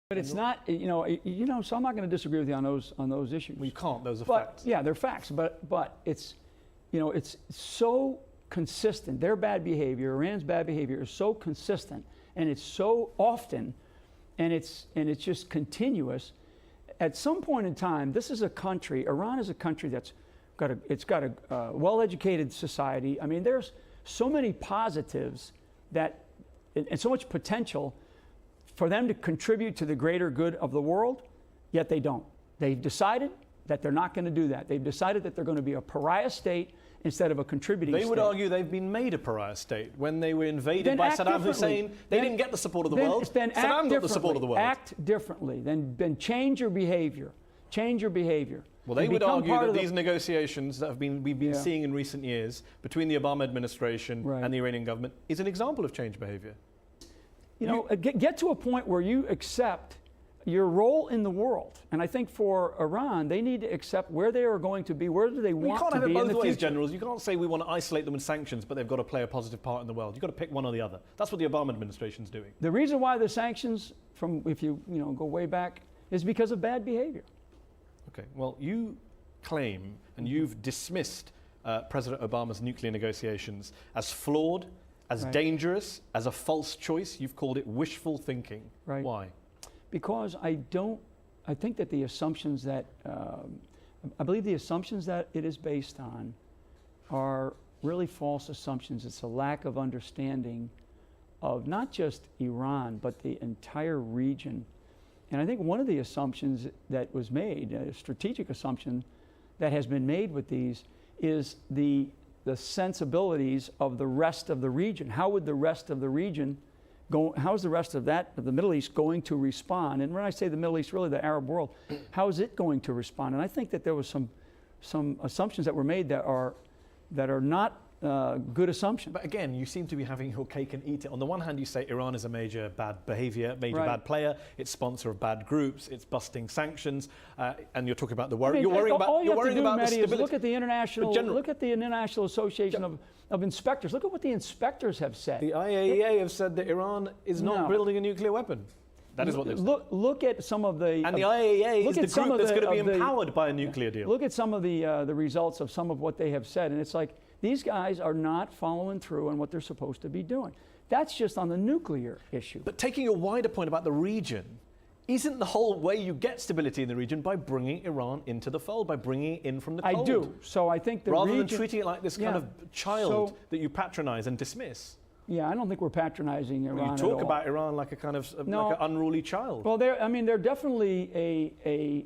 But it's not, so I'm not going to disagree with you on those issues. Well, you can't, those are facts. Yeah, they're facts, but it's, it's so consistent. Their bad behavior, Iran's bad behavior is so consistent, and it's so often, and it's just continuous. At some point in time, this is a country, Iran is a country that's got a well-educated society. I mean, there's so many positives that, and so much potential for them to contribute to the greater good of the world, yet they don't. They've decided that they're not going to do that. They've decided that they're going to be a pariah state instead of a contributing state. They would argue they've been made a pariah state. When they were invaded by Saddam Hussein, they didn't get the support of the world. Saddam got the support of the world. Act differently. Then change your behavior. Change your behavior. Well, they would argue that these negotiations that we've been seeing in recent years between the Obama administration and the Iranian government is an example of change behavior. Get to a point where you accept your role in the world. And I think for Iran, they need to accept where they are going to be, where do they want to be in the future. You can't have it both ways, generals. You can't say we want to isolate them with sanctions, but they've got to play a positive part in the world. You've got to pick one or the other. That's what the Obama administration's doing. The reason why the sanctions, if you go way back, is because of bad behavior. Okay, well, you claim, and you've dismissed President Obama's nuclear negotiations as flawed, as dangerous, as a false choice. You've called it wishful thinking. Right. Why? Because I think that the assumptions that, I believe the assumptions that it is based on are really false assumptions. It's a lack of understanding of not just Iran, but the entire region. And I think one of the assumptions that was made, a strategic assumption that has been made with these, is the sensibilities of the rest of the region. How would the rest of the region go? How is the rest of the Middle East going to respond? And when I say the Middle East, really the Arab world, how is it going to respond? And I think that there was some assumptions that were made that are not good assumption. But again, you seem to be having your cake and eat it. On the one hand, you say Iran is a major bad behavior, bad player. It's sponsor of bad groups. It's busting sanctions, and you're talking about the worry. You're worrying about the stability. Look at the international association of inspectors. Look at what the inspectors have said. The IAEA have said that Iran is not building a nuclear weapon. That is what they've said. Look at some of the... And the IAEA is the group that's going to be empowered by a nuclear deal. Look at some of the results of some of what they have said, and it's like, these guys are not following through on what they're supposed to be doing. That's just on the nuclear issue. But taking a wider point about the region, isn't the whole way you get stability in the region by bringing Iran into the fold, by bringing it in from the cold? I do. So I think the Rather than treating it like this kind of child that you patronize and dismiss. Yeah, I don't think we're patronizing Iran at all. You talk about Iran like a kind of like an unruly child. Well, they're definitely a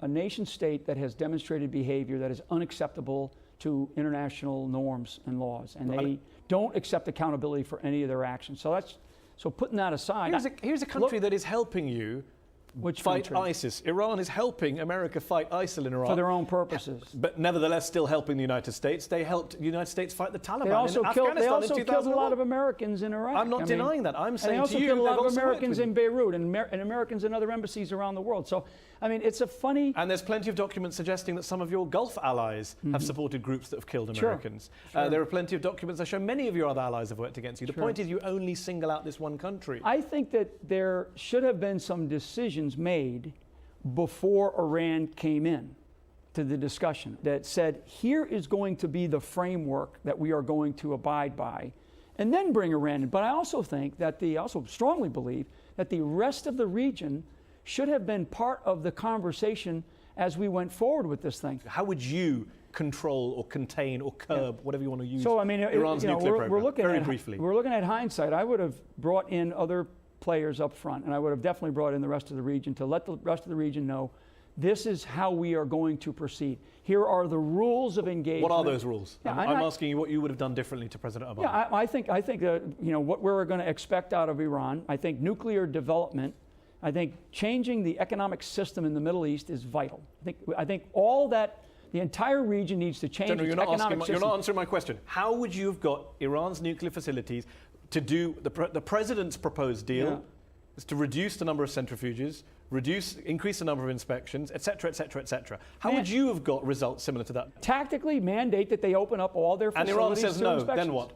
nation state that has demonstrated behavior that is unacceptable to international norms and laws, and they don't accept accountability for any of their actions. So putting that aside, here's a country that is helping you fight ISIS. Iran is helping America fight ISIL in Iraq. For their own purposes. But nevertheless still helping the United States. They helped the United States fight the Taliban in Afghanistan They also in 2001. killed a lot of Americans in Iraq. I'm not denying that. I'm saying to you, they also killed a lot of Americans in Beirut and Americans in other embassies around the world. So, I mean, it's a funny... And there's plenty of documents suggesting that some of your Gulf allies have supported groups that have killed Americans. Sure. There are plenty of documents that show many of your other allies have worked against you. The point is you only single out this one country. I think that there should have been some decisions made before Iran came in to the discussion that said, here is going to be the framework that we are going to abide by, and then bring Iran in. But I also think that also strongly believe that the rest of the region should have been part of the conversation as we went forward with this thing. How would you control or contain or curb, whatever you want to use, so, I mean, Iran's nuclear program? We're looking at hindsight. I would have brought in other players up front, and I would have definitely brought in the rest of the region to let the rest of the region know this is how we are going to proceed. Here are the rules of engagement. What are those rules? Yeah, I'm asking you what you would have done differently to President Obama. Yeah, I think that what we're going to expect out of Iran. I think nuclear development. I think changing the economic system in the Middle East is vital. I think all that. The entire region needs to change its economic system. You're not answering my question. How would you have got Iran's nuclear facilities to do the president's proposed deal is to reduce the number of centrifuges, increase the number of inspections, etc., etc., etc. How would you have got results similar to that? Tactically mandate that they open up all their facilities. And Iran says no, then what?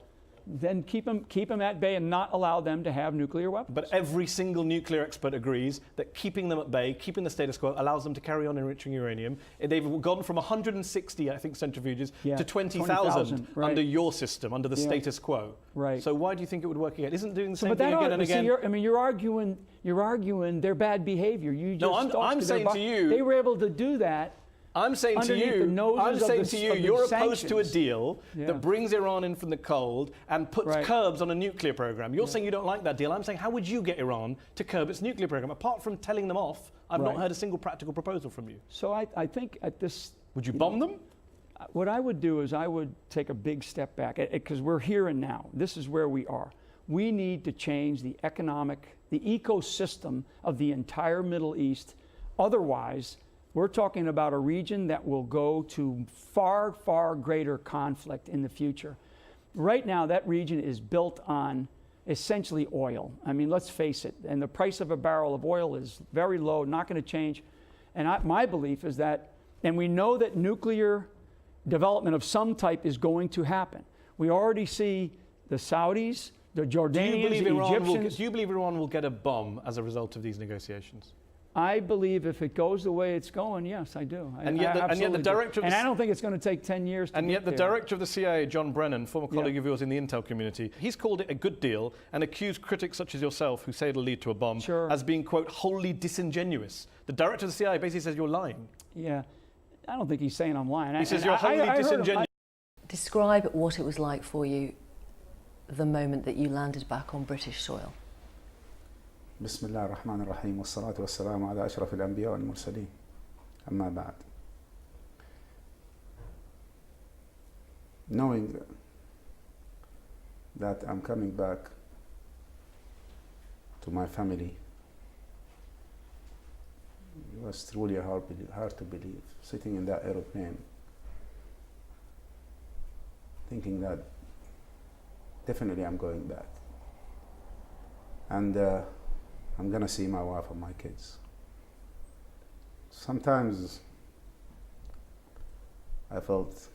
then keep them at bay and not allow them to have nuclear weapons. But every single nuclear expert agrees that keeping them at bay, keeping the status quo, allows them to carry on enriching uranium. They've gone from 160, I think, centrifuges to 20,000 right. under your system, under the status quo. Right. So why do you think it would work again? Isn't doing the same but thing again and see, again? you're arguing their bad behavior. I'm saying to you, they were able to do that. I'm saying to you, you're opposed to a deal that brings Iran in from the cold and puts curbs on a nuclear program. You're saying you don't like that deal. I'm saying, how would you get Iran to curb its nuclear program? Apart from telling them off, I've not heard a single practical proposal from you. So I think at this... Would you bomb them? What I would do is I would take a big step back, because we're here and now. This is where we are. We need to change the ecosystem of the entire Middle East. Otherwise, we're talking about a region that will go to far, far greater conflict in the future. Right now, that region is built on essentially oil. I mean, let's face it. And the price of a barrel of oil is very low, not going to change. And my belief is that, and we know that nuclear development of some type is going to happen. We already see the Saudis, the Jordanians, the Egyptians. Do you believe Iran will get a bomb as a result of these negotiations? I believe if it goes the way it's going, yes, I do. And yet the director, and I don't think it's going to take 10 years to And yet the there. director of the CIA, John Brennan, former colleague of yours in the intel community, he's called it a good deal and accused critics such as yourself, who say it'll lead to a bomb, as being, quote, wholly disingenuous. The director of the CIA basically says you're lying. Yeah, I don't think he's saying I'm lying. He says you're wholly disingenuous. Describe what it was like for you the moment that you landed back on British soil. بسم الله الرحمن الرحيم والصلاة والسلام على أشرف الأنبياء والمرسلين أما بعد. Knowing that I'm coming back to my family, it was truly hard to believe. Sitting in that aeroplane, thinking that definitely I'm going back. And I'm gonna see my wife and my kids. Sometimes I felt,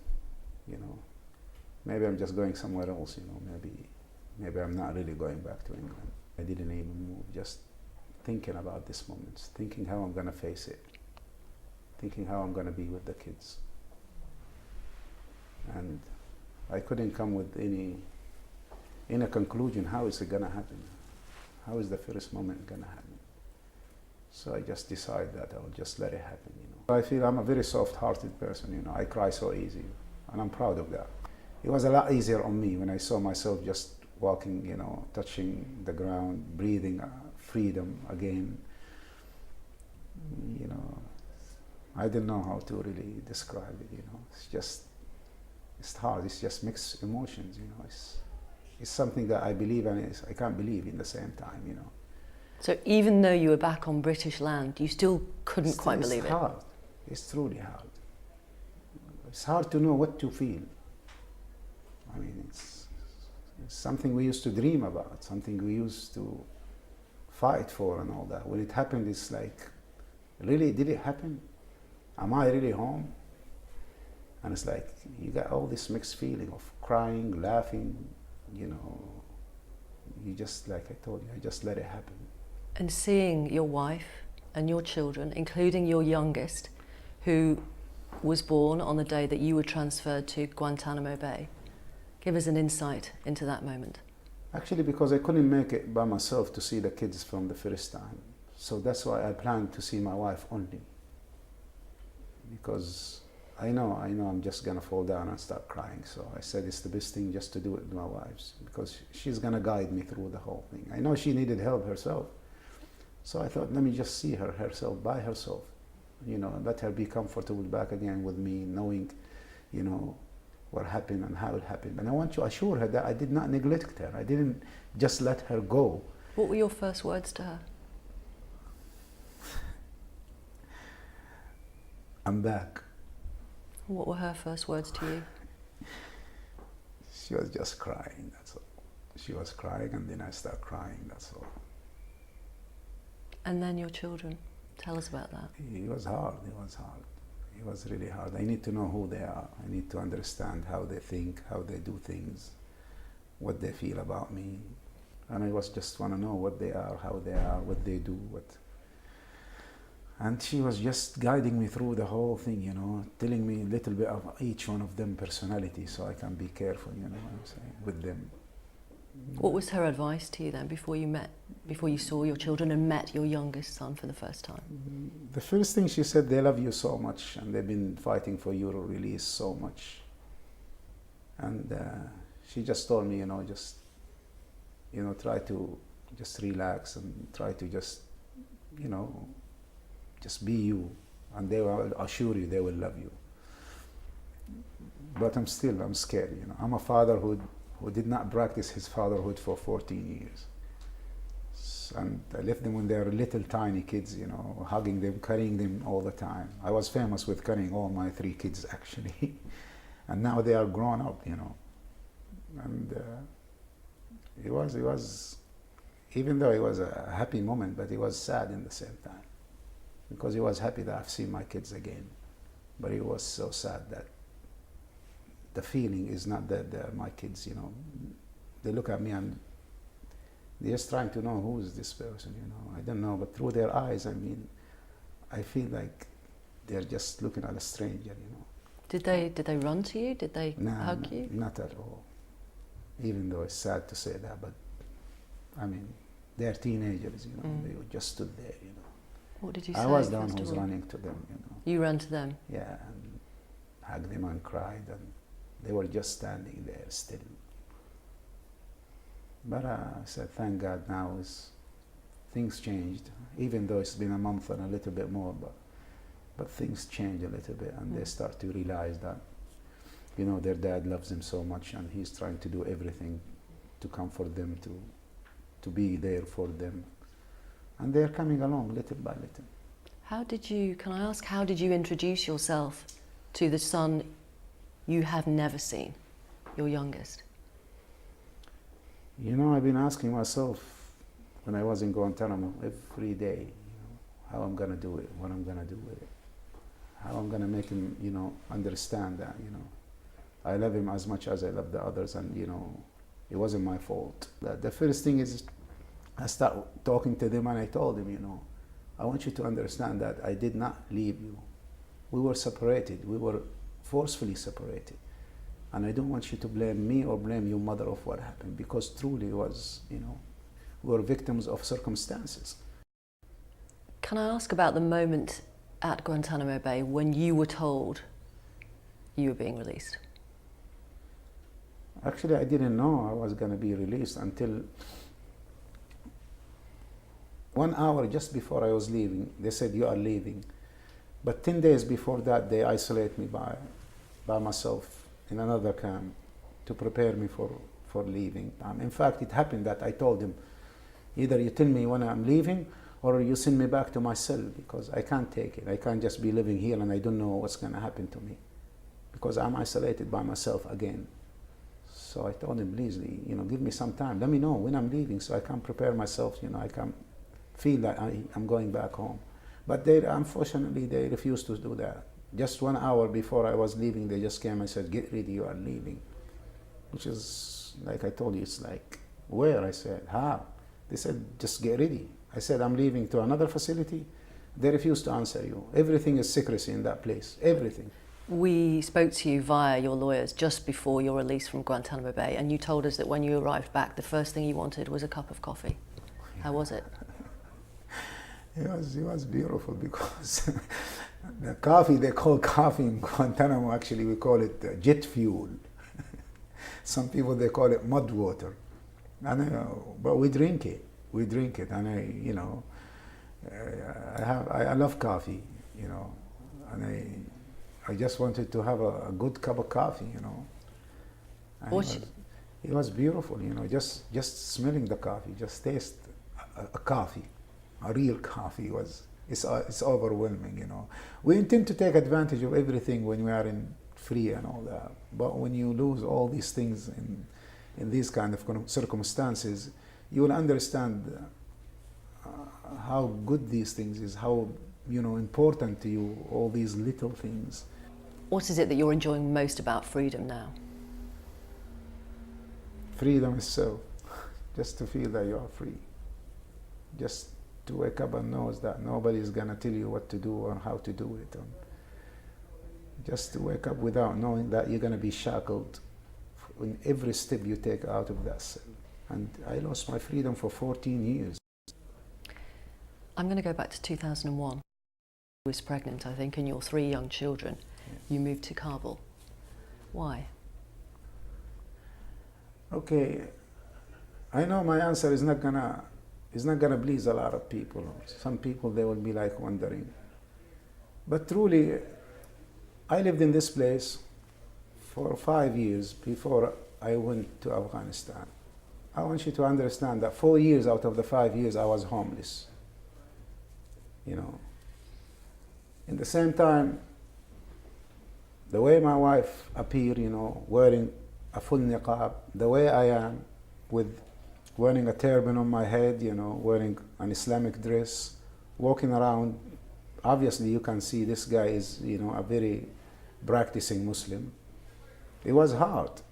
maybe I'm just going somewhere else, maybe I'm not really going back to England. I didn't even move, just thinking about this moment, thinking how I'm gonna face it, thinking how I'm gonna be with the kids. And I couldn't come with any conclusion, how is it gonna happen? How is the first moment gonna happen? So I just decided that I'll just let it happen, I feel I'm a very soft-hearted person, I cry so easy, and I'm proud of that. It was a lot easier on me when I saw myself just walking, touching the ground, breathing freedom again. I don't know how to really describe it, it's hard, it's just mixed emotions, It's something that I believe and I can't believe in the same time, So even though you were back on British land, you still couldn't quite believe it? It's hard. It's truly hard. It's hard to know what to feel. I mean, it's something we used to dream about, something we used to fight for and all that. When it happened, it's like, really, did it happen? Am I really home? And it's like, you got all this mixed feeling of crying, laughing, you just, like I told you, I just let it happen. And seeing your wife and your children, including your youngest, who was born on the day that you were transferred to Guantanamo Bay, give us an insight into that moment. Actually, because I couldn't make it by myself to see the kids from the first time. So that's why I planned to see my wife only. Because I know I'm just gonna fall down and start crying. So I said it's the best thing just to do it with my wife, because she's gonna guide me through the whole thing. I know she needed help herself. So I thought, let me just see her herself, by herself, and let her be comfortable back again with me, knowing, what happened and how it happened. And I want to assure her that I did not neglect her. I didn't just let her go. What were your first words to her? I'm back. What were her first words to you? She was just crying, that's all. She was crying, and then I started crying, that's all. And then your children, tell us about that. It was hard, it was really hard. I need to know who they are. I need to understand how they think, how they do things, what they feel about me. And I was just want to know what they are, how they are, what they do, what. And she was just guiding me through the whole thing, you know, telling me a little bit of each one of them personality so I can be careful, you know what I'm saying, with them. What was her advice to you then before you saw your children and met your youngest son for the first time? The first thing she said, they love you so much and they've been fighting for your release so much. And she just told me, just, try to just relax and try to just, just be you, and they will assure you they will love you. But I'm scared, I'm a father who did not practice his fatherhood for 14 years. And I left them when they were little tiny kids, hugging them, carrying them all the time. I was famous with carrying all my 3 kids actually. And now they are grown up, And it was, even though it was a happy moment, but it was sad in the same time. Because he was happy that I've seen my kids again. But it was so sad that the feeling is not that they're my kids, They look at me and they're just trying to know who is this person, I don't know, but through their eyes, I feel like they're just looking at a stranger, Did they run to you? Did they hug you? Not at all. Even though it's sad to say that, but they're teenagers, They just stood there, What did you say? I was the one first who was of all? running to them, You ran to them? Yeah, and hugged them and cried, and they were just standing there still. But I said, thank God now things changed, even though it's been a month and a little bit more, but things change a little bit, and they start to realize that, their dad loves them so much, and he's trying to do everything to comfort them, to be there for them. And they're coming along little by little. Can I ask, how did you introduce yourself to the son you have never seen, your youngest? I've been asking myself when I was in Guantanamo every day, how I'm gonna do it, what I'm gonna do with it, how I'm gonna make him, understand that, I love him as much as I love the others, and it wasn't my fault. The first thing is, I start talking to them and I told them, I want you to understand that I did not leave you. We were separated. We were forcefully separated. And I don't want you to blame me or blame your mother of what happened, because truly it was, we were victims of circumstances. Can I ask about the moment at Guantanamo Bay when you were told you were being released? Actually, I didn't know I was going to be released until 1 hour just before I was leaving. They said, you are leaving. But 10 days before that, they isolate me by myself in another camp to prepare me for leaving. In fact, it happened that I told them, either you tell me when I'm leaving or you send me back to my cell, because I can't take it. I can't just be living here and I don't know what's going to happen to me, because I'm isolated by myself again. So I told him, please, give me some time. Let me know when I'm leaving so I can prepare myself, I can feel that I'm going back home. But unfortunately, they refused to do that. Just 1 hour before I was leaving, they just came and said, get ready, you are leaving. Which is, like I told you, it's like, where? I said, how? They said, just get ready. I said, I'm leaving to another facility. They refused to answer you. Everything is secrecy in that place, everything. We spoke to you via your lawyers just before your release from Guantanamo Bay, and you told us that when you arrived back, the first thing you wanted was a cup of coffee. How was it? It was beautiful, because the coffee, they call coffee in Guantanamo, actually we call it jet fuel. Some people, they call it mud water. But we drink it, and I love coffee, and I just wanted to have a good cup of coffee, And it was beautiful, just smelling the coffee, just taste a coffee. A real coffee it's overwhelming, We intend to take advantage of everything when we are free and all that. But when you lose all these things in these kind of circumstances, you will understand how good these things is, how important to you all these little things. What is it that you're enjoying most about freedom now? Freedom itself, just to feel that you are free. Just to wake up and know that nobody is going to tell you what to do or how to do it. And just to wake up without knowing that you're going to be shackled in every step you take out of that cell. And I lost my freedom for 14 years. I'm going to go back to 2001. You was pregnant, I think, and your 3 young children. Yes. You moved to Kabul. Why? Okay, I know my answer is not gonna please a lot of people. Some people, they will be like wondering. But truly, I lived in this place for 5 years before I went to Afghanistan. I want you to understand that 4 years out of the 5 years I was homeless. You know. In the same time, the way my wife appeared, you know, wearing a full niqab, the way I am, with wearing a turban on my head, you know, wearing an Islamic dress, walking around, obviously you can see this guy is, you know, a very practicing Muslim. It was hard.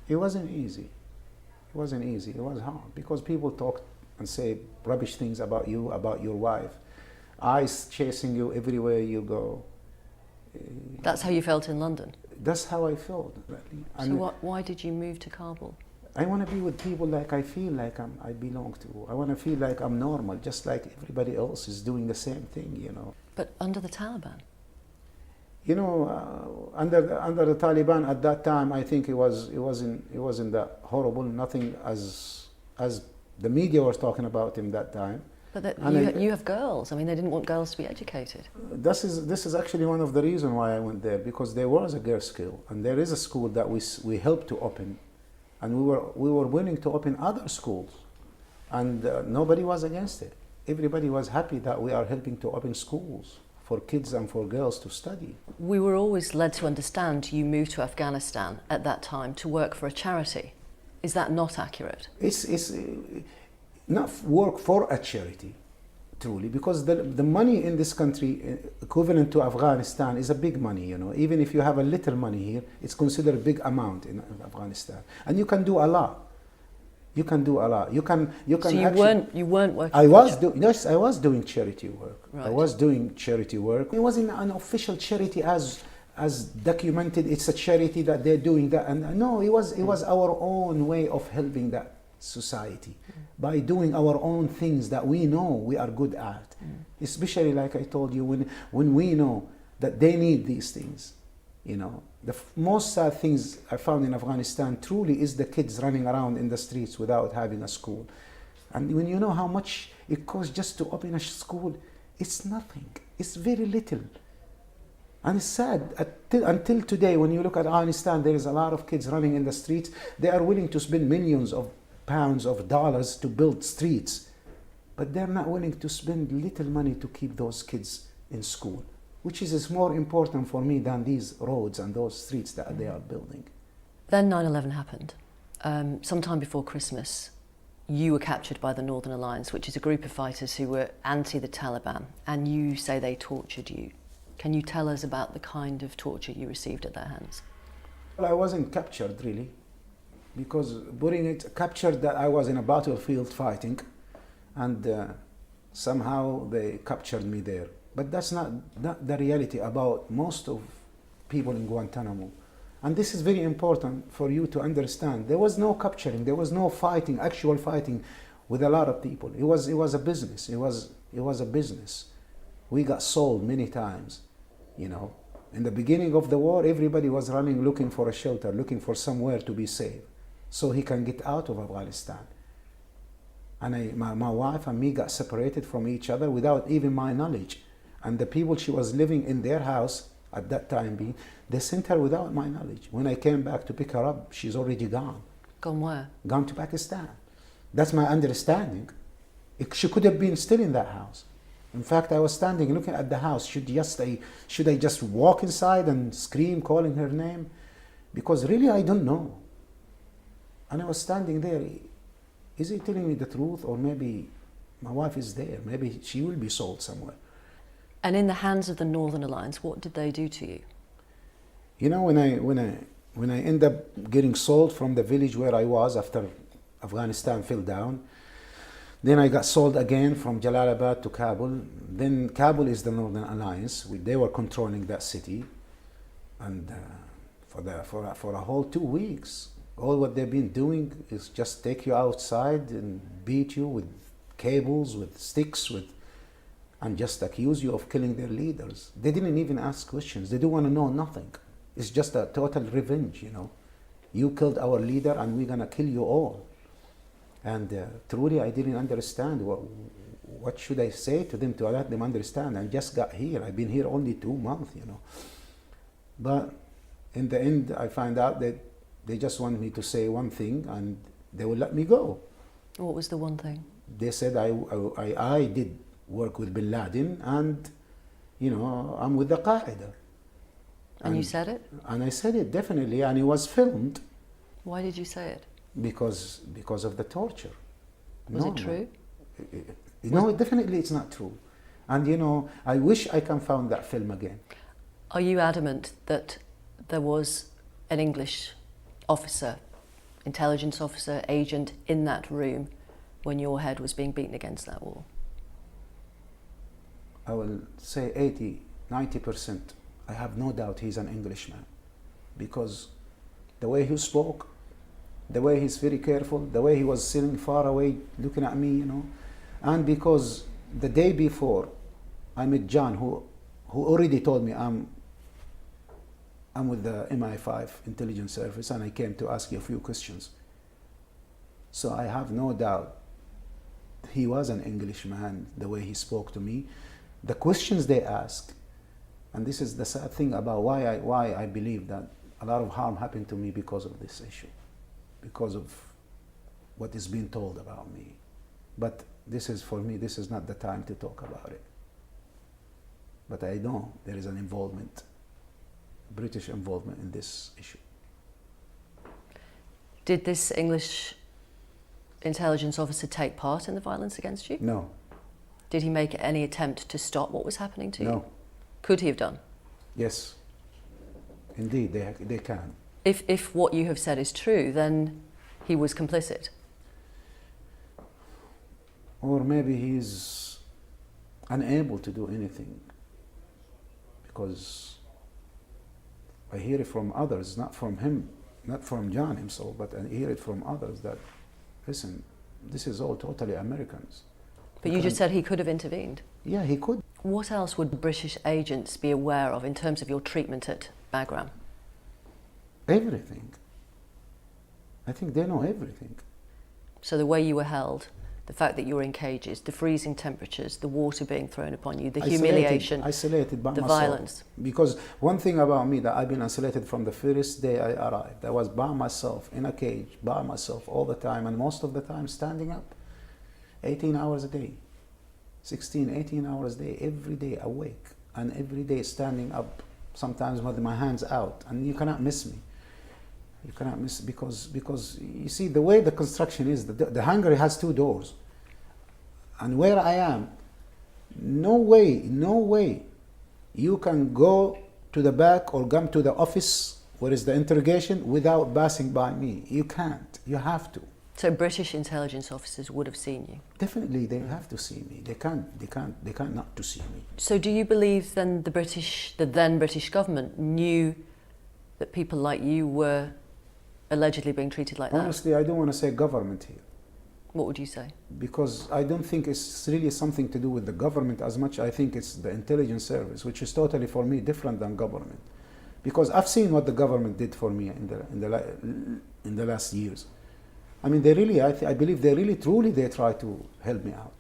It wasn't easy. It wasn't easy. It was hard because people talk and say rubbish things about you, about your wife. Eyes chasing you everywhere you go. That's how you felt in London? That's how I felt. So why did you move to Kabul? I want to be with people like I feel like I belong to. I want to feel like I'm normal, just like everybody else is doing the same thing, you know. But under the Taliban? You know, under the Taliban at that time, I think it wasn't that horrible. Nothing as the media was talking about him that time. But you have girls. I mean, they didn't want girls to be educated. This is actually one of the reasons why I went there, because there was a girls' school, and there is a school that we helped to open, and we were willing to open other schools, and nobody was against it. Everybody was happy that we are helping to open schools for kids and for girls to study. We were always led to understand you moved to Afghanistan at that time to work for a charity. Is that not accurate? It's not work for a charity, truly, because the money in this country equivalent to Afghanistan is a big money, you know. Even if you have a little money here, it's considered a big amount in Afghanistan, and you can do a lot. You can do a lot. You can. So you weren't working. Yes, I was doing charity work. Right. I was doing charity work. It wasn't an official charity as documented. It's a charity that they're doing that, and no, it was our own way of helping that society by doing our own things that we know we are good at. Especially, like I told you, when we know that they need these things, you know. The most sad things I found in Afghanistan truly is the kids running around in the streets without having a school. And when you know how much it costs just to open a school, it's nothing. It's very little. And it's sad. Until today, when you look at Afghanistan, there is a lot of kids running in the streets. They are willing to spend millions of pounds of dollars to build streets, but they're not willing to spend little money to keep those kids in school, which is more important for me than these roads and those streets that they are building. Then 9/11 happened. Sometime before Christmas, you were captured by the Northern Alliance, which is a group of fighters who were anti the Taliban, and you say they tortured you. Can you tell us about the kind of torture you received at their hands? Well, I wasn't captured really, because captured that I was in a battlefield fighting, and somehow they captured me there. But that's not the reality about most of people in Guantanamo. And this is very important for you to understand. There was no capturing, there was no fighting, actual fighting with a lot of people. It was a business. It was a business. We got sold many times, you know. In the beginning of the war, everybody was running looking for a shelter, looking for somewhere to be safe, so he can get out of Afghanistan. And my wife and me got separated from each other without even my knowledge. And the people she was living in their house at that time they sent her without my knowledge. When I came back to pick her up, she's already gone. Gone where? Gone to Pakistan. That's my understanding. She could have been still in that house. In fact, I was standing looking at the house. Should I just walk inside and scream, calling her name? Because really, I don't know. And I was standing there. Is he telling me the truth, or maybe my wife is there? Maybe she will be sold somewhere. And in the hands of the Northern Alliance, what did they do to you? You know, when I end up getting sold from the village where I was after Afghanistan fell down. Then I got sold again from Jalalabad to Kabul. Then Kabul is the Northern Alliance. They were controlling that city. And for a whole 2 weeks, all what they've been doing is just take you outside and beat you with cables, with sticks, and just accuse you of killing their leaders. They didn't even ask questions. They don't want to know nothing. It's just a total revenge, you know. You killed our leader and we're going to kill you all. And truly, I didn't understand what should I say to them to let them understand. I just got here. I've been here only 2 months, you know. But in the end, I found out that they just want me to say one thing and they will let me go. What was the one thing? They said I did work with Bin Laden and, you know, I'm with the Qaeda. And you said it? And I said it, definitely, and it was filmed. Why did you say it? Because of the torture. Was it true? No, definitely it's not true. And, you know, I wish I can find that film again. Are you adamant that there was an English officer, intelligence officer, agent in that room when your head was being beaten against that wall? I will say 80, 90%. I have no doubt he's an Englishman. Because the way he spoke, the way he's very careful, the way he was sitting far away looking at me, you know. And because the day before, I met John, who already told me I'm with the MI5 intelligence service and I came to ask you a few questions. So I have no doubt he was an Englishman, the way he spoke to me. The questions they ask, and this is the sad thing about why I believe that a lot of harm happened to me because of this issue, because of what is being told about me. But this is, for me, this is not the time to talk about it. But I know there is an involvement, British involvement in this issue. Did this English intelligence officer take part in the violence against you? No. Did he make any attempt to stop what was happening to you? No. Could he have done? Yes. Indeed, they can. If what you have said is true, then he was complicit. Or maybe he's unable to do anything. Because I hear it from others, not from him, not from John himself, but I hear it from others that, listen, this is all totally Americans. But you just said he could have intervened. Yeah, he could. What else would British agents be aware of in terms of your treatment at Bagram? Everything. I think they know everything. So the way you were held, the fact that you were in cages, the freezing temperatures, the water being thrown upon you, the humiliation, isolated by the myself. violence. Because one thing about me that I've been isolated from the first day I arrived. I was by myself in a cage, by myself all the time, and most of the time standing up. 18 hours a day, 16, 18 hours a day, every day awake, and every day standing up, sometimes with my hands out, and you cannot miss me. You cannot miss, because you see the way the construction is, the hangar has 2 doors, and where I am, no way you can go to the back or come to the office where is the interrogation without passing by me. You can't. You have to. So British intelligence officers would have seen you? Definitely, they have to see me. They can't not to see me. So do you believe then the then British government knew that people like you were allegedly being treated like that? Honestly, I don't want to say government here. What would you say? Because I don't think it's really something to do with the government as much. I think it's the intelligence service, which is totally, for me, different than government. Because I've seen what the government did for me in the last years. I mean, they really, I believe they really, truly, they try to help me out.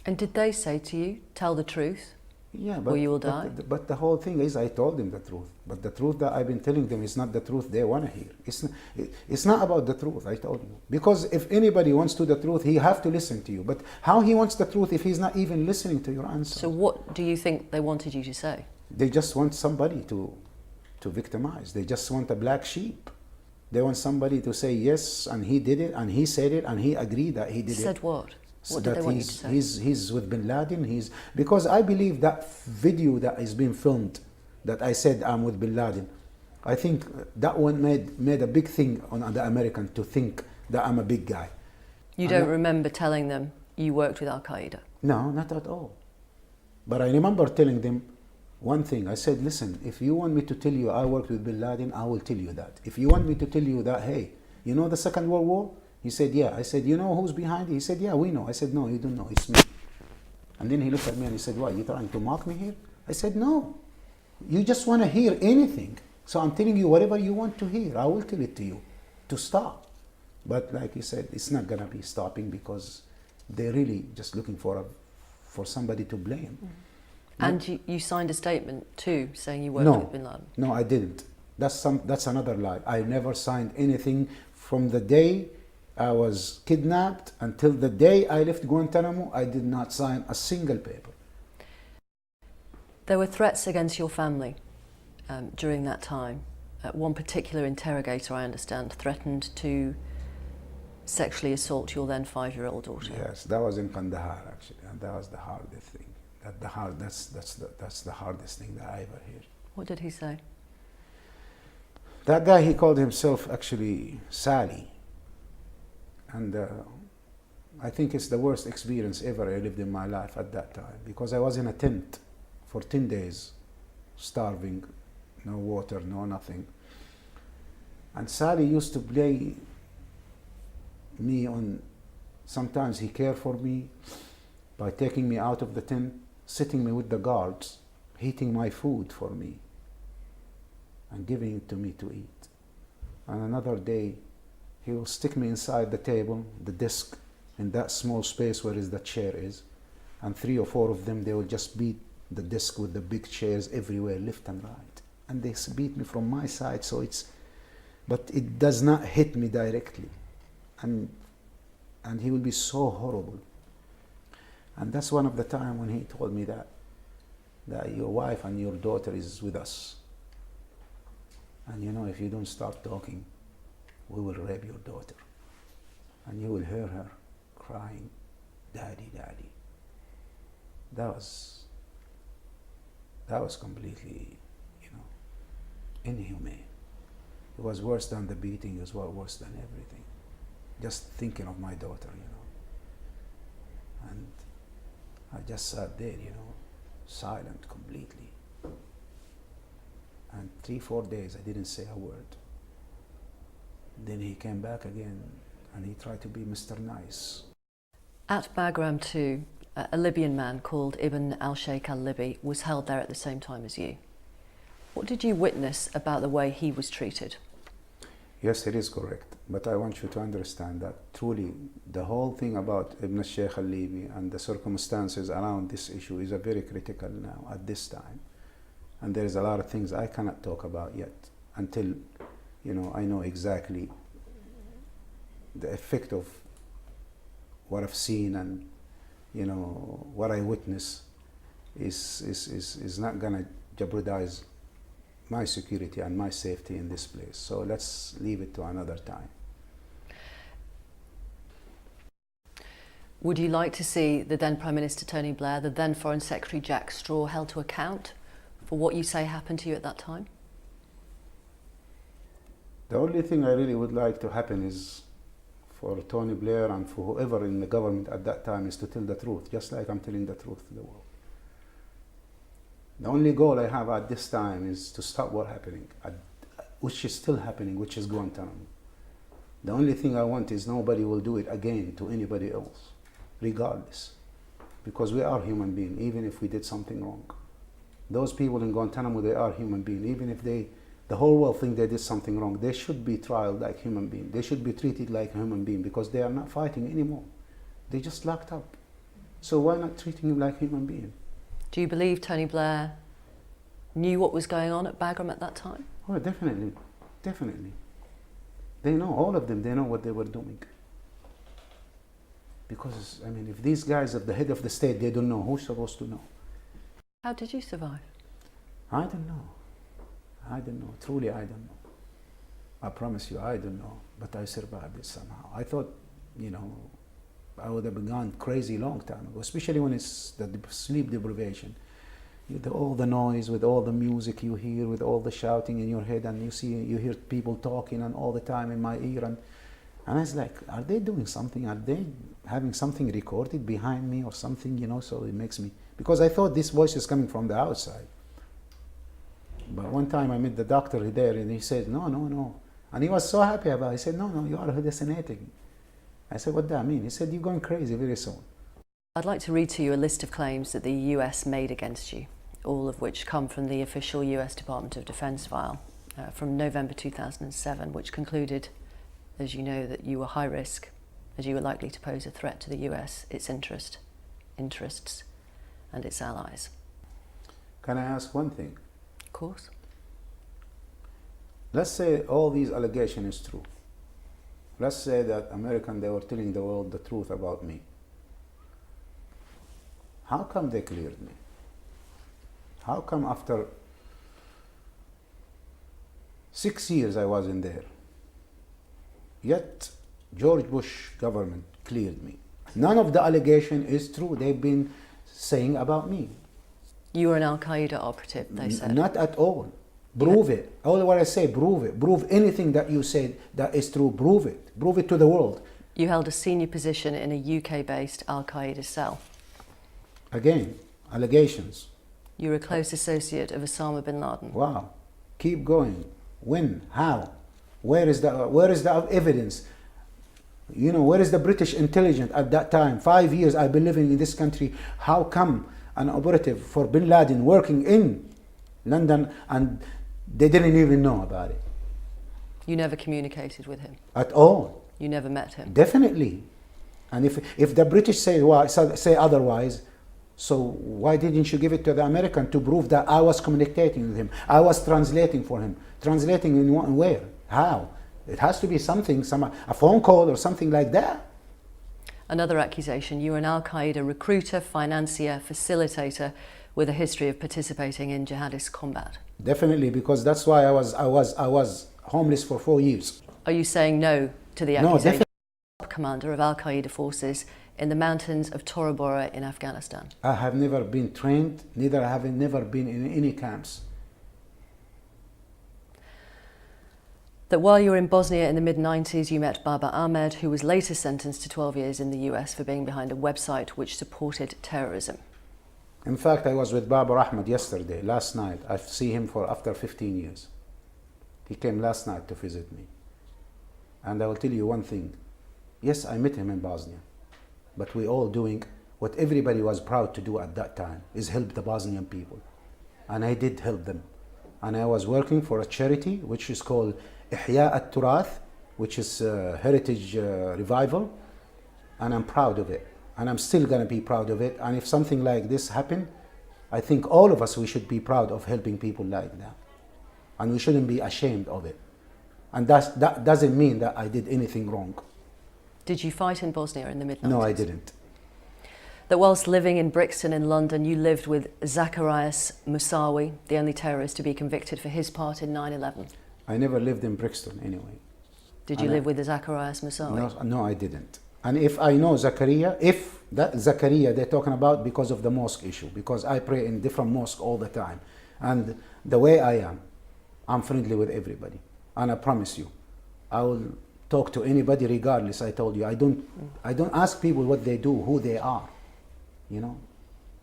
And did they say to you, tell the truth? Yeah, or you will die? But the whole thing is, I told them the truth. But the truth that I've been telling them is not the truth they want to hear. It's not about the truth, I told you. Because if anybody wants to the truth, he have to listen to you. But how he wants the truth if he's not even listening to your answer? So what do you think they wanted you to say? They just want somebody to victimize. They just want a black sheep. They want somebody to say yes, and he did it, and he said it, and he agreed that he did it. Said what? So What did that they want you to say? he's with Bin Laden. Because I believe that video that is being filmed, that I said I'm with Bin Laden, I think that one made a big thing on the American to think that I'm a big guy. You And don't remember telling them you worked with Al Qaeda? No, not at all. But I remember telling them one thing. I said, listen, if you want me to tell you I worked with Bin Laden, I will tell you that. If you want me to tell you that, hey, you know the Second World War? He said, yeah. I said, you know who's behind it? He said, yeah, we know. I said, no, you don't know. It's me. And then he looked at me and he said, what, you trying to mock me here? I said, no. You just want to hear anything. So I'm telling you whatever you want to hear. I will tell it to you to stop. But like you said, it's not going to be stopping because they're really just looking for somebody to blame. And you signed a statement too, saying you worked with Bin Laden? No, I didn't. That's another lie. I never signed anything from the day I was kidnapped until the day I left Guantanamo. I did not sign a single paper. There were threats against your family during that time. One particular interrogator, I understand, threatened to sexually assault your then 5-year-old daughter. Yes, that was in Kandahar actually, and that was the hardest thing. That's the hardest thing that I ever heard. What did he say? That guy, he called himself actually Sally, and I think it's the worst experience ever I lived in my life at that time, because I was in a tent for 10 days, starving, no water, no nothing. And Sally used to play me on, sometimes he cared for me by taking me out of the tent, sitting me with the guards, heating my food for me and giving it to me to eat. And another day, he will stick me inside the table, the desk, in that small space where the chair is, and 3 or 4 of them, they will just beat the desk with the big chairs everywhere, left and right. And they beat me from my side, so but it does not hit me directly. And he will be so horrible. And that's one of the time when he told me that your wife and your daughter is with us. And you know, if you don't stop talking, we will rape your daughter. And you will hear her crying, "Daddy, Daddy." That was completely, inhumane. It was worse than the beating, it was worse than everything. Just thinking of my daughter, And I just sat there, silent completely. And 3-4 days, I didn't say a word. Then he came back again, and he tried to be Mr. Nice. At Bagram too, a Libyan man called Ibn al-Sheikh al-Libi was held there at the same time as you. What did you witness about the way he was treated? Yes, it is correct. But I want you to understand that truly the whole thing about Ibn al-Sheikh al-Libi and the circumstances around this issue is a very critical now at this time. And there is a lot of things I cannot talk about yet until, I know exactly the effect of what I've seen and, what I witness is not going to jeopardize my security and my safety in this place. So let's leave it to another time. Would you like to see the then Prime Minister Tony Blair, the then Foreign Secretary Jack Straw held to account for what you say happened to you at that time? The only thing I really would like to happen is for Tony Blair and for whoever in the government at that time is to tell the truth, just like I'm telling the truth to the world. The only goal I have at this time is to stop what's happening, which is still happening, which is Guantanamo. The only thing I want is nobody will do it again to anybody else, regardless. Because we are human beings, even if we did something wrong. Those people in Guantanamo, they are human beings. Even if the whole world think they did something wrong, they should be tried like human beings. They should be treated like a human being because they are not fighting anymore. They just locked up. So why not treating them like human beings? Do you believe Tony Blair knew what was going on at Bagram at that time? Oh, definitely, definitely. They know, all of them, they know what they were doing. Because, if these guys at the head of the state, they don't know, who's supposed to know? How did you survive? I don't know. I don't know. Truly, I don't know. I promise you, I don't know. But I survived it somehow. I thought, I would have gone crazy long time ago, especially when it's the sleep deprivation. All the noise, with all the music you hear, with all the shouting in your head, and you hear people talking and all the time in my ear, and And I was like, are they doing something? Are they having something recorded behind me or something, you know? So it makes me, because I thought this voice is coming from the outside. But one time I met the doctor there and he said, no, no, no. And he was so happy about it. He said, no, no, you are hallucinating. I said, what does that mean? He said, you're going crazy very soon. I'd like to read to you a list of claims that the US made against you, all of which come from the official US Department of Defense file from November 2007, which concluded, as you know, that you were high risk, as you were likely to pose a threat to the US, its interests, and its allies. Can I ask one thing? Of course. Let's say all these allegations is true. Let's say that they were telling the world the truth about me. How come they cleared me? How come after 6 years I was in there? Yet George Bush government cleared me. None of the allegation is true they've been saying about me. You were an Al-Qaeda operative, they said. Not at all. Prove it. All what I say, prove it. Prove anything that you said that is true. Prove it. Prove it to the world. You held a senior position in a UK-based Al-Qaeda cell. Again, allegations. You were a close associate of Osama bin Laden. Wow. Keep going. When? How? Where is the evidence? You know, where is the British intelligence at that time? 5 years I've been living in this country. How come an operative for bin Laden working in London and they didn't even know about it? You never communicated with him? At all. You never met him? Definitely. And if the British say otherwise, so why didn't you give it to the American to prove that I was communicating with him? I was translating for him. Translating in what, where? How? It has to be something, a phone call or something like that. Another accusation, you were an Al-Qaeda recruiter, financier, facilitator with a history of participating in jihadist combat. Definitely, because that's why I was homeless for 4 years. Are you saying no to the No, accusation? definitely. Commander of Al-Qaeda forces in the mountains of Tora Bora in Afghanistan. I have never been trained, neither have I never been in any camps. That while you were in Bosnia in the mid-90s, you met Baba Ahmed, who was later sentenced to 12 years in the US for being behind a website which supported terrorism. In fact, I was with Baba Ahmed yesterday, last night. I see him for after 15 years. He came last night to visit me. And I will tell you one thing. Yes, I met him in Bosnia. But we all doing what everybody was proud to do at that time, is help the Bosnian people. And I did help them. And I was working for a charity which is called Ihya al-Turath, which is heritage revival. And I'm proud of it. And I'm still going to be proud of it. And if something like this happened, I think all of us, we should be proud of helping people like that. And we shouldn't be ashamed of it. And that doesn't mean that I did anything wrong. Did you fight in Bosnia in the mid-90s? No, I didn't. That whilst living in Brixton in London, you lived with Zacharias Moussaoui, the only terrorist to be convicted for his part in 9/11. I never lived in Brixton anyway. Did you live with Zacharias Moussaoui? No, I didn't. And if I know Zakaria, if that Zakaria they're talking about because of the mosque issue, because I pray in different mosques all the time. And the way I am, I'm friendly with everybody. And I promise you, I will talk to anybody regardless. I told you, I don't ask people what they do, who they are, you know.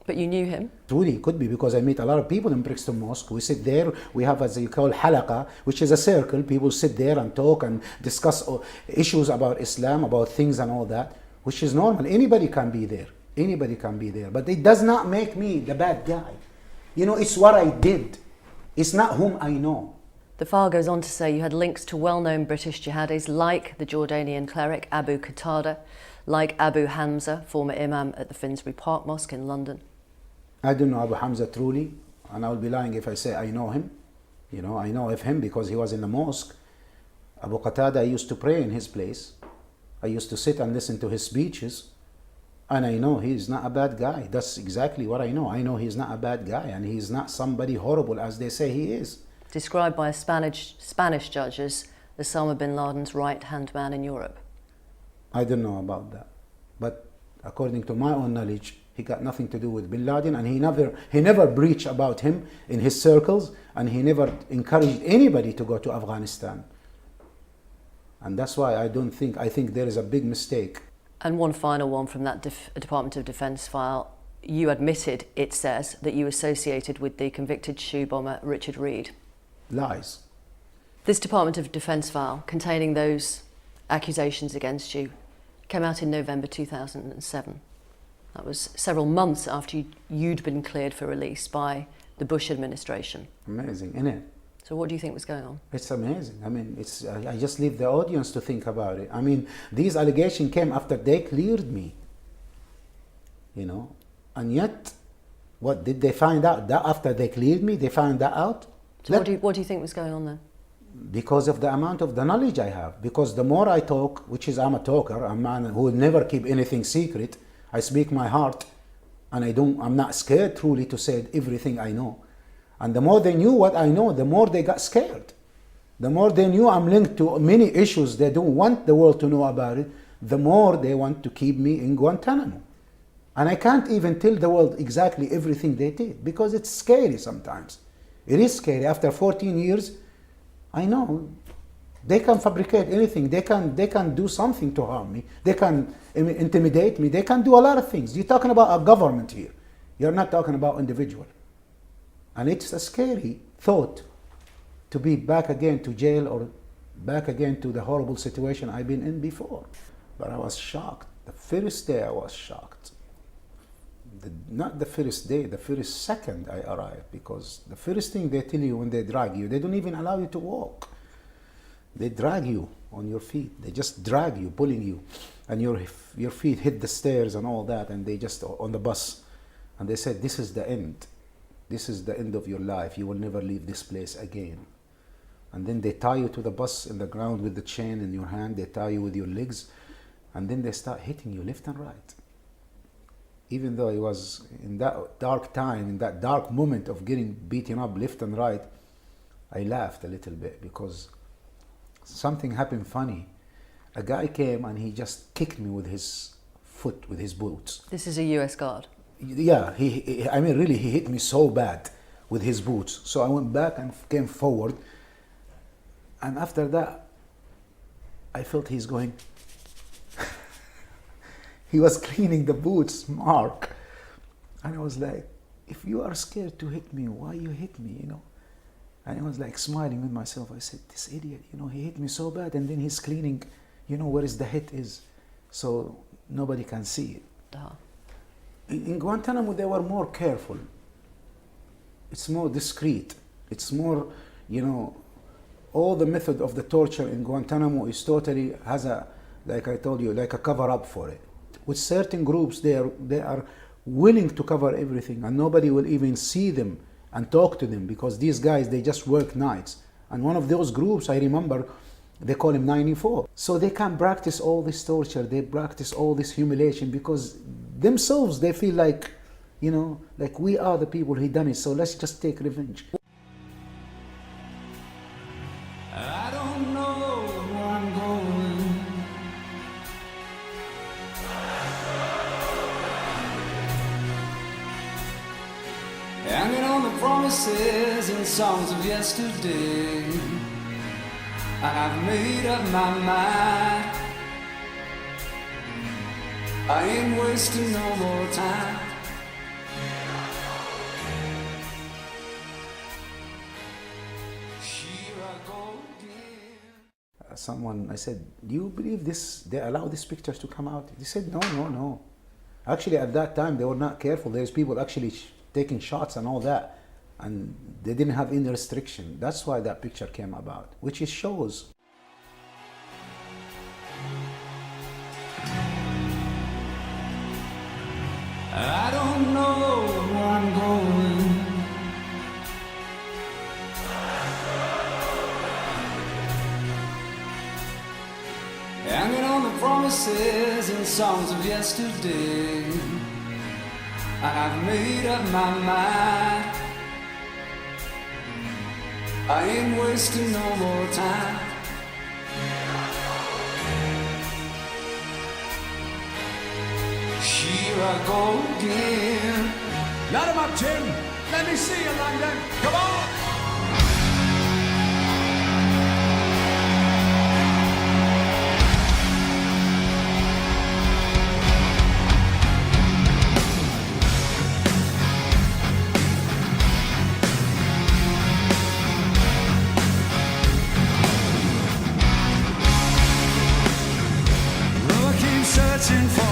But you knew him? Truly, it could be because I meet a lot of people in Brixton Mosque. We sit there, we have as you call halaqa, which is a circle. People sit there and talk and discuss issues about Islam, about things and all that, which is normal. Anybody can be there. Anybody can be there. But it does not make me the bad guy. You know, it's what I did. It's not whom I know. The file goes on to say you had links to well-known British jihadis like the Jordanian cleric Abu Qatada, like Abu Hamza, former imam at the Finsbury Park Mosque in London. I don't know Abu Hamza truly, and I will be lying if I say I know him. You know, I know of him because he was in the mosque. Abu Qatada, I used to pray in his place. I used to sit and listen to his speeches. And I know he's not a bad guy. That's exactly what I know. I know he's not a bad guy and he's not somebody horrible as they say he is. Described by Spanish judge as Osama bin Laden's right-hand man in Europe. I don't know about that. But according to my own knowledge, he got nothing to do with bin Laden, and he never preached about him in his circles, and he never encouraged anybody to go to Afghanistan. And that's why I think there is a big mistake. And one final one from that Department of Defence file. You admitted, it says, that you associated with the convicted shoe bomber Richard Reed. Lies. This Department of Defence file containing those accusations against you came out in November 2007. That was several months after you'd been cleared for release by the Bush administration. Amazing, isn't it? So what do you think was going on? It's amazing. I mean, I just leave the audience to think about it. I mean, these allegations came after they cleared me, you know, and yet, what did they find out? That after they cleared me, they found that out? So what do you think was going on then? Because of the amount of the knowledge I have. Because the more I talk, which is I'm a talker, I'm a man who will never keep anything secret. I speak my heart, and I'm not scared truly to say everything I know. And the more they knew what I know, the more they got scared. The more they knew I'm linked to many issues they don't want the world to know about it, the more they want to keep me in Guantanamo. And I can't even tell the world exactly everything they did, because it's scary sometimes. It is scary. After 14 years, I know they can fabricate anything. They can do something to harm me. They can intimidate me. They can do a lot of things. You're talking about a government here. You're not talking about individual. And it's a scary thought to be back again to jail or back again to the horrible situation I've been in before. But I was shocked. The first day I was shocked. Not the first day, the first second I arrived, because the first thing they tell you when they drag you, they don't even allow you to walk. They drag you on your feet. They just drag you, pulling you, and your feet hit the stairs and all that, and they just on the bus, and they said, "This is the end. This is the end of your life. You will never leave this place again." And then they tie you to the bus in the ground with the chain in your hand. They tie you with your legs, and then they start hitting you left and right. Even though it was in that dark time, in that dark moment of getting beaten up left and right, I laughed a little bit because something happened funny. A guy came and he just kicked me with his foot, with his boots. This is a US guard. Yeah, he hit me so bad with his boots. So I went back and came forward. And after that, I felt he's going... He was cleaning the boots mark. And I was like, if you are scared to hit me, why you hit me, you know? And I was like smiling with myself. I said, this idiot, you know, he hit me so bad, and then he's cleaning, you know, where is the hit is, so nobody can see it. In Guantanamo, they were more careful. It's more discreet. It's more, you know, all the method of the torture in Guantanamo is totally, has a, like I told you, like a cover-up for it. With certain groups, they are willing to cover everything, and nobody will even see them and talk to them, because these guys, they just work nights. And one of those groups, I remember, they call him 94. So they can practice all this torture, they practice all this humiliation, because themselves, they feel like, you know, like we are the people who done it, so let's just take revenge. I don't know where I'm going. Hanging on the promises and songs of yesterday. I've made up my mind. I ain't wasting no more time. Here I go again. Someone, I said, do you believe this, they allow these pictures to come out? They said, no. Actually, at that time, they were not careful. There's people actually taking shots and all that, and they didn't have any restriction. That's why that picture came about, which it shows. I don't know where I'm going. Hanging on the promises and songs of yesterday. I've made up my mind. I ain't wasting no more time. Here I go again. Let him up, Jim. Let me see you, London. Come on. searching for